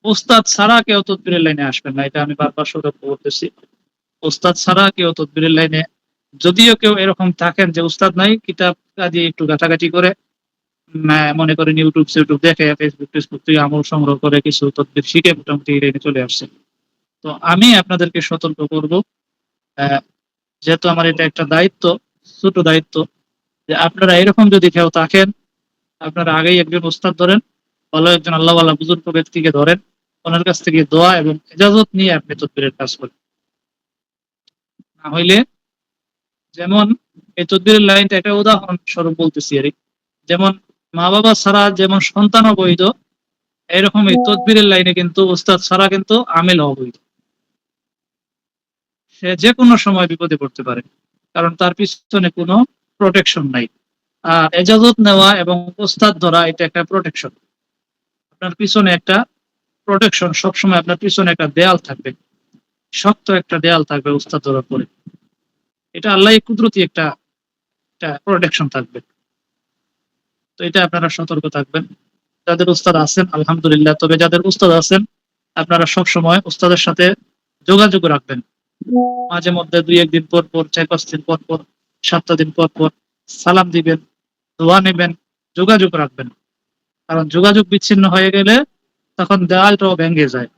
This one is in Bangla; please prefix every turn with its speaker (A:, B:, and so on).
A: উস্তাদ ছাড়া কেউ তদবিরের লাইনে আসবেন না, এটা আমি বারবার সতর্ক করতেছি। উস্তাদ ছাড়া কেউ তদবিরের লাইনে, যদিও কেউ এরকম থাকেন যে উস্তাদ নাই, কিতাব দিয়ে একটু ঘাটাঘাটি করে, মনে করেন ইউটিউব সিউটিউব দেখে, ফেসবুক টেসবুক থেকে আমল সংগ্রহ করে কিছু তদবির শিখে মোটামুটি এই লাইনে চলে আসছে। তো আমি আপনাদেরকে সতর্ক করব, আহ, যেহেতু আমার এটা একটা দায়িত্ব, ছোট দায়িত্ব, যে আপনারা এরকম যদি কেউ থাকেন, আপনারা আগেই একজন উস্তাদ ধরেন, ভালো একজন আল্লাহওয়ালা বুজুর্গ ব্যক্তিকে ধরেন, ওনার কাছ থেকে দোয়া এবং ইজাজত নিয়ে আপনি তদবিরের কাজ করেন। না হইলে, যেমন এই তদবিরের লাইনটা একটা উদাহরণ স্বরূপ বলতেছি আর কি। যেমন মা বাবা ছাড়া যেমন সন্তান অবৈধ, এরকম এই তদবিরের লাইনে কিন্তু উস্তাদ ছাড়া কিন্তু আমেল অবৈধ। সে যে কোনো সময় বিপদে পড়তে পারে, কারণ তার পিছনে কোনো প্রোটেকশন নাই। আর এজাজত নেওয়া এবং উস্তাদ ধরা এটা একটা প্রোটেকশন। আপনার পিছনে একটা প্রোটেকশন, সবসময় আপনার পিছনে একটা দেয়াল থাকবে, শক্ত একটা দেয়াল থাকবে উস্তাদ ধরার পরে। এটা আল্লাহ কুদরতি একটা একটা প্রোটেকশন থাকবে। তো এটা আপনারা সতর্ক থাকবেন। যাদের উস্তাদ আছেন আলহামদুলিল্লাহ, তবে যাদের উস্তাদ আছেন, আপনারা সব সময় উস্তাদের সাথে যোগাযোগ রাখবেন। মাঝে মধ্যে 2-1 দিন পর পর, 4-5 দিন পর পর, 7 দিন পর পর সালাম দিবেন, দোয়া নেবেন, যোগাযোগ রাখবেন। কারণ যোগাযোগ বিচ্ছিন্ন হয়ে গেলে তখন দেওয়ালটাও ভেঙে যায়।